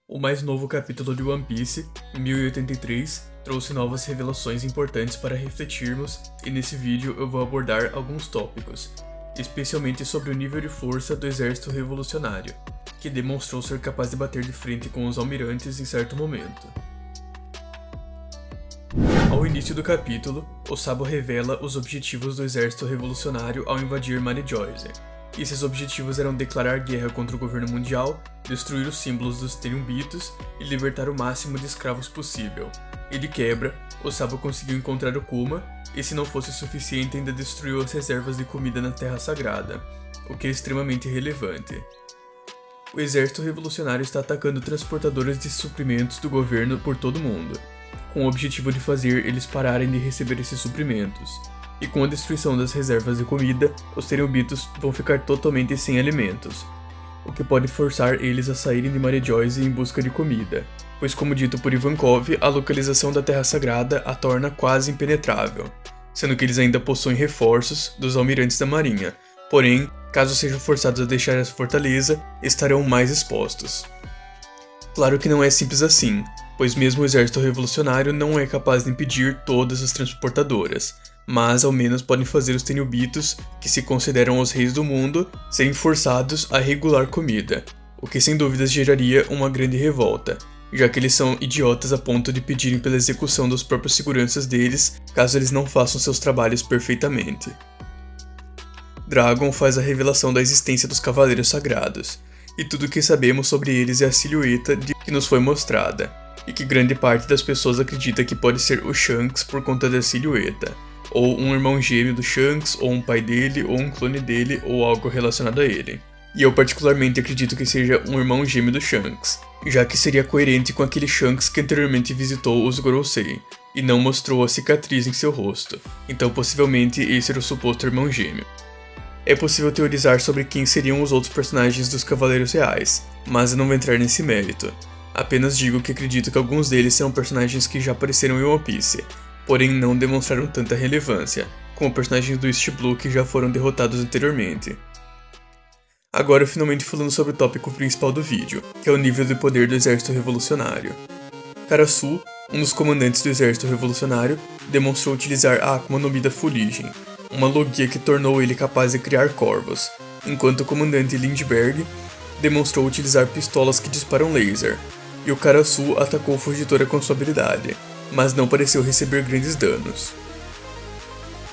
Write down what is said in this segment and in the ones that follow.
O mais novo capítulo de One Piece, 1083, trouxe novas revelações importantes para refletirmos e nesse vídeo eu vou abordar alguns tópicos, especialmente sobre o nível de força do exército revolucionário, que demonstrou ser capaz de bater de frente com os almirantes em certo momento. Ao início do capítulo, o Sabo revela os objetivos do exército revolucionário ao invadir Mary Joyce. Esses objetivos eram declarar guerra contra o governo mundial, destruir os símbolos dos Tenryubitos e libertar o máximo de escravos possível. E de quebra, o Sabo conseguiu encontrar o Kuma, e se não fosse suficiente ainda destruiu as reservas de comida na Terra Sagrada, o que é extremamente relevante. O exército revolucionário está atacando transportadores de suprimentos do governo por todo o mundo, com o objetivo de fazer eles pararem de receber esses suprimentos. E com a destruição das reservas de comida, os Tenryubitos vão ficar totalmente sem alimentos, o que pode forçar eles a saírem de Mary Joyce em busca de comida, pois como dito por Ivankov, a localização da Terra Sagrada a torna quase impenetrável, sendo que eles ainda possuem reforços dos almirantes da marinha, porém, caso sejam forçados a deixar essa fortaleza, estarão mais expostos. Claro que não é simples assim, pois mesmo o exército revolucionário não é capaz de impedir todas as transportadoras, mas ao menos podem fazer os Tenryubitos, que se consideram os reis do mundo, serem forçados a regular comida, o que sem dúvidas geraria uma grande revolta, já que eles são idiotas a ponto de pedirem pela execução dos próprios seguranças deles, caso eles não façam seus trabalhos perfeitamente. Dragon faz a revelação da existência dos Cavaleiros Sagrados, e tudo o que sabemos sobre eles é a silhueta que nos foi mostrada, e que grande parte das pessoas acredita que pode ser o Shanks por conta da silhueta, ou um irmão gêmeo do Shanks, ou um pai dele, ou um clone dele, ou algo relacionado a ele. E eu particularmente acredito que seja um irmão gêmeo do Shanks, já que seria coerente com aquele Shanks que anteriormente visitou os Gorosei, e não mostrou a cicatriz em seu rosto, então possivelmente esse era o suposto irmão gêmeo. É possível teorizar sobre quem seriam os outros personagens dos Cavaleiros Reais, mas eu não vou entrar nesse mérito. Apenas digo que acredito que alguns deles serão personagens que já apareceram em One Piece, porém não demonstraram tanta relevância, como personagens do East Blue que já foram derrotados anteriormente. Agora finalmente falando sobre o tópico principal do vídeo, que é o nível de poder do exército revolucionário. Karasu, um dos comandantes do exército revolucionário, demonstrou utilizar a Akuma no Mi da Fuligem, uma logia que tornou ele capaz de criar corvos, enquanto o comandante Lindbergh demonstrou utilizar pistolas que disparam laser, e o Karasu atacou o Fugitora com sua habilidade, mas não pareceu receber grandes danos.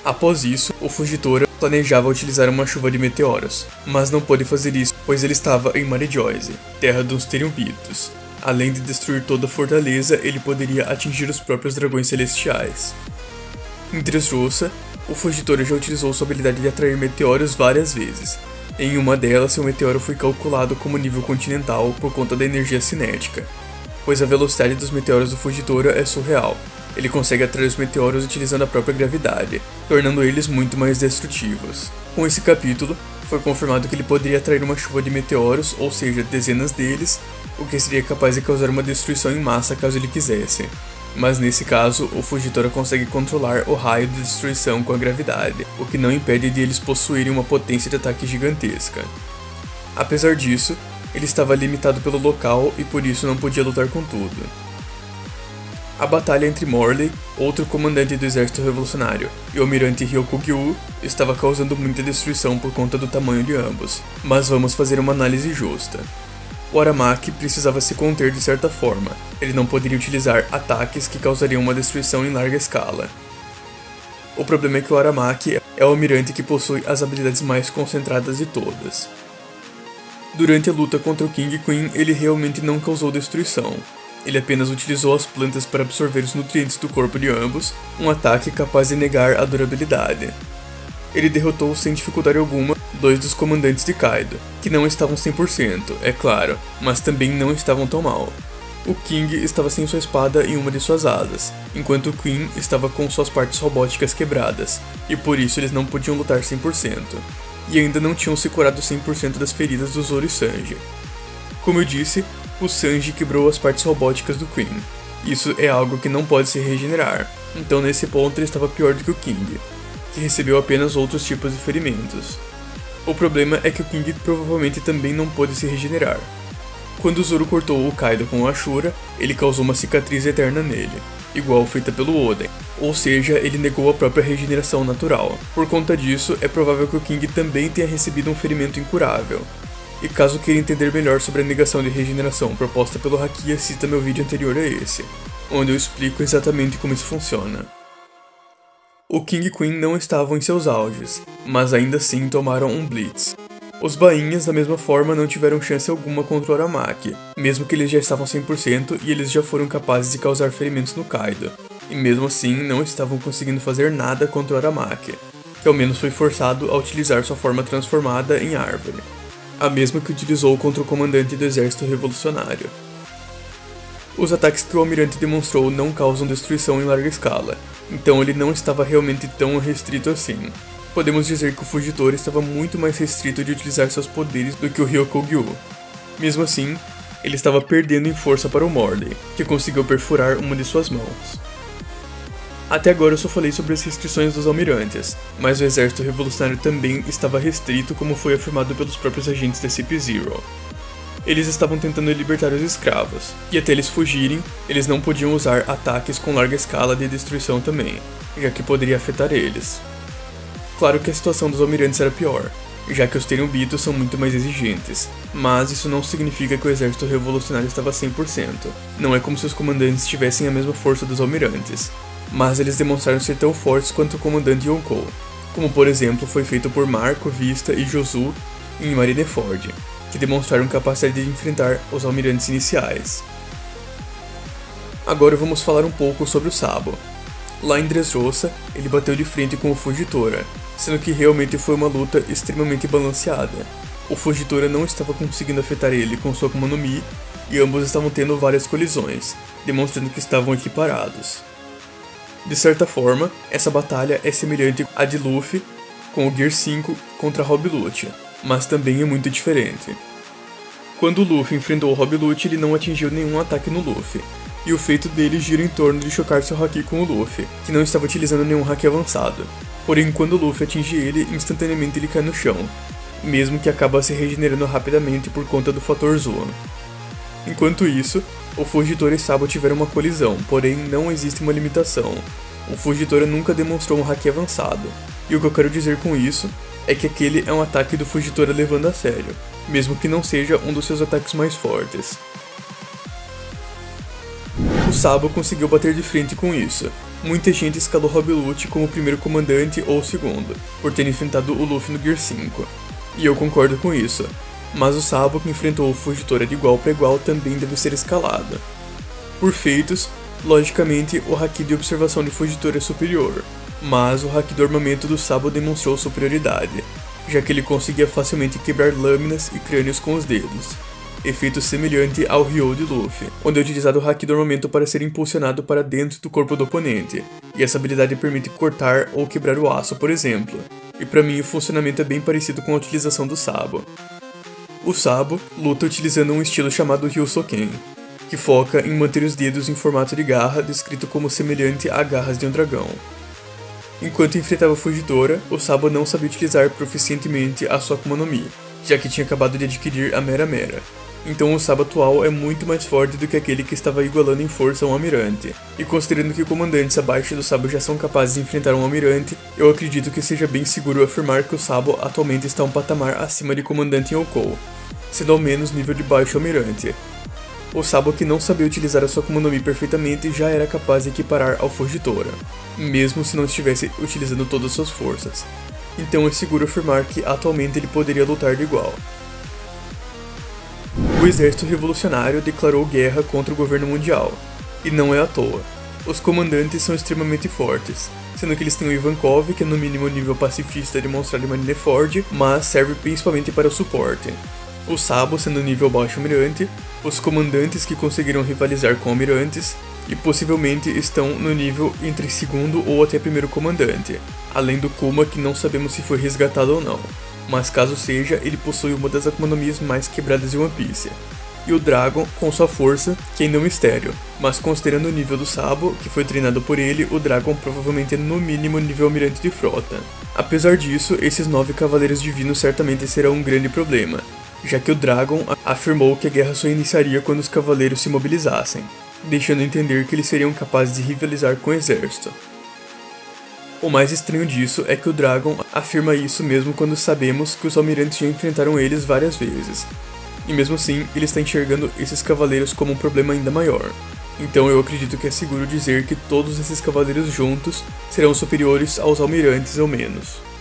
Após isso, o Fugitora planejava utilizar uma chuva de meteoros, mas não pôde fazer isso pois ele estava em Mary Joyce, terra dos Tenryubitos. Além de destruir toda a fortaleza, ele poderia atingir os próprios dragões celestiais. Em Dressrosa, o Fugitora já utilizou sua habilidade de atrair meteoros várias vezes. Em uma delas, seu meteoro foi calculado como nível continental por conta da energia cinética, pois a velocidade dos meteoros do Fugitora é surreal. Ele consegue atrair os meteoros utilizando a própria gravidade, tornando eles muito mais destrutivos. Com esse capítulo, foi confirmado que ele poderia atrair uma chuva de meteoros, ou seja, dezenas deles, o que seria capaz de causar uma destruição em massa caso ele quisesse. Mas nesse caso, o Fugitora consegue controlar o raio de destruição com a gravidade, o que não impede de eles possuírem uma potência de ataque gigantesca. Apesar disso, ele estava limitado pelo local e por isso não podia lutar com tudo. A batalha entre Morley, outro comandante do exército revolucionário, e o almirante Ryokugyu estava causando muita destruição por conta do tamanho de ambos, mas vamos fazer uma análise justa. O Aramaki precisava se conter de certa forma, ele não poderia utilizar ataques que causariam uma destruição em larga escala. O problema é que o Aramaki é o almirante que possui as habilidades mais concentradas de todas. Durante a luta contra o King Queen, ele realmente não causou destruição. Ele apenas utilizou as plantas para absorver os nutrientes do corpo de ambos, um ataque capaz de negar a durabilidade. Ele derrotou sem dificuldade alguma dois dos comandantes de Kaido, que não estavam 100%, é claro, mas também não estavam tão mal. O King estava sem sua espada e uma de suas asas, enquanto o Queen estava com suas partes robóticas quebradas, e por isso eles não podiam lutar 100%. E ainda não tinham se curado 100% das feridas do Zoro e Sanji. Como eu disse, o Sanji quebrou as partes robóticas do Queen. Isso é algo que não pode se regenerar, então nesse ponto ele estava pior do que o King, que recebeu apenas outros tipos de ferimentos. O problema é que o King provavelmente também não pôde se regenerar. Quando Zoro cortou o Kaido com o Ashura, ele causou uma cicatriz eterna nele, igual feita pelo Oden, ou seja, ele negou a própria regeneração natural. Por conta disso, é provável que o King também tenha recebido um ferimento incurável. E caso queira entender melhor sobre a negação de regeneração proposta pelo Haki, assista meu vídeo anterior a esse, onde eu explico exatamente como isso funciona. O King e Queen não estavam em seus auges, mas ainda assim tomaram um Blitz. Os bainhas, da mesma forma, não tiveram chance alguma contra o Aramaki, mesmo que eles já estavam 100% e eles já foram capazes de causar ferimentos no Kaido, e mesmo assim não estavam conseguindo fazer nada contra o Aramaki, que ao menos foi forçado a utilizar sua forma transformada em árvore, a mesma que utilizou contra o comandante do exército revolucionário. Os ataques que o almirante demonstrou não causam destruição em larga escala, então ele não estava realmente tão restrito assim. Podemos dizer que o Fujitora estava muito mais restrito de utilizar seus poderes do que o Ryokugyu. Mesmo assim, ele estava perdendo em força para o Morley, que conseguiu perfurar uma de suas mãos. Até agora eu só falei sobre as restrições dos almirantes, mas o exército revolucionário também estava restrito, como foi afirmado pelos próprios agentes da CP0. Eles estavam tentando libertar os escravos, e até eles fugirem, eles não podiam usar ataques com larga escala de destruição também, já que poderia afetar eles. Claro que a situação dos almirantes era pior, já que os Tenryubitos são muito mais exigentes, mas isso não significa que o exército revolucionário estava 100%. Não é como se os comandantes tivessem a mesma força dos almirantes, mas eles demonstraram ser tão fortes quanto o comandante Yonkou, como por exemplo foi feito por Marco, Vista e Josu em Marineford, que demonstraram capacidade de enfrentar os almirantes iniciais. Agora vamos falar um pouco sobre o Sabo. Lá em Dressrosa, ele bateu de frente com o Fujitora, sendo que realmente foi uma luta extremamente balanceada. O Fujitora não estava conseguindo afetar ele com sua Akuma no Mi, e ambos estavam tendo várias colisões, demonstrando que estavam equiparados. De certa forma, essa batalha é semelhante à de Luffy com o Gear 5 contra Rob Lucci, mas também é muito diferente. Quando o Luffy enfrentou o Rob Lucci, ele não atingiu nenhum ataque no Luffy, e o feito dele gira em torno de chocar seu Haki com o Luffy, que não estava utilizando nenhum Haki avançado. Porém, quando o Luffy atinge ele, instantaneamente ele cai no chão, mesmo que acaba se regenerando rapidamente por conta do fator Zoan. Enquanto isso, o Fujitora e Sabo tiveram uma colisão, porém não existe uma limitação. O Fujitora nunca demonstrou um Haki avançado, e o que eu quero dizer com isso é que aquele é um ataque do Fujitora levando a sério, mesmo que não seja um dos seus ataques mais fortes. O Sabo conseguiu bater de frente com isso. Muita gente escalou Rob Lucci como o primeiro comandante ou o segundo, por ter enfrentado o Luffy no Gear 5. E eu concordo com isso, mas o Sabo que enfrentou o Fujitora de igual para igual também deve ser escalado. Por feitos, logicamente o Haki de observação de Fujitora é superior, mas o Haki do armamento do Sabo demonstrou superioridade, já que ele conseguia facilmente quebrar lâminas e crânios com os dedos. Efeito semelhante ao Ryo de Luffy, onde é utilizado o Haki do armamento para ser impulsionado para dentro do corpo do oponente, e essa habilidade permite cortar ou quebrar o aço, por exemplo, e para mim o funcionamento é bem parecido com a utilização do Sabo. O Sabo luta utilizando um estilo chamado Ryusoken, que foca em manter os dedos em formato de garra, descrito como semelhante a garras de um dragão. Enquanto enfrentava o Fujitora, o Sabo não sabia utilizar proficientemente a sua Akuma no Mi, já que tinha acabado de adquirir a Mera Mera. Então o Sabo atual é muito mais forte do que aquele que estava igualando em força um almirante, e considerando que comandantes abaixo do Sabo já são capazes de enfrentar um almirante, eu acredito que seja bem seguro afirmar que o Sabo atualmente está um patamar acima de comandante Yonkou, sendo ao menos nível de baixo almirante. O Sabo que não sabia utilizar a sua Akuma no Mi perfeitamente já era capaz de equiparar ao Fujitora, mesmo se não estivesse utilizando todas suas forças. Então é seguro afirmar que atualmente ele poderia lutar de igual. O exército revolucionário declarou guerra contra o governo mundial, e não é à toa. Os comandantes são extremamente fortes, sendo que eles têm o Ivankov, que é no mínimo nível pacifista demonstrado em Marineford, mas serve principalmente para o suporte. O Sabo sendo nível baixo almirante, os comandantes que conseguiram rivalizar com almirantes, e possivelmente estão no nível entre segundo ou até primeiro comandante, além do Kuma que não sabemos se foi resgatado ou não, mas caso seja, ele possui uma das Akuma no Mis mais quebradas de One Piece. E o Dragon com sua força, que ainda é um mistério, mas considerando o nível do Sabo, que foi treinado por ele, o Dragon provavelmente é no mínimo nível almirante de frota. Apesar disso, esses 9 cavaleiros divinos certamente serão um grande problema, já que o Dragon afirmou que a guerra só iniciaria quando os cavaleiros se mobilizassem, deixando entender que eles seriam capazes de rivalizar com o exército. O mais estranho disso é que o Dragon afirma isso mesmo quando sabemos que os almirantes já enfrentaram eles várias vezes, e mesmo assim ele está enxergando esses cavaleiros como um problema ainda maior. Então eu acredito que é seguro dizer que todos esses cavaleiros juntos serão superiores aos almirantes ao menos.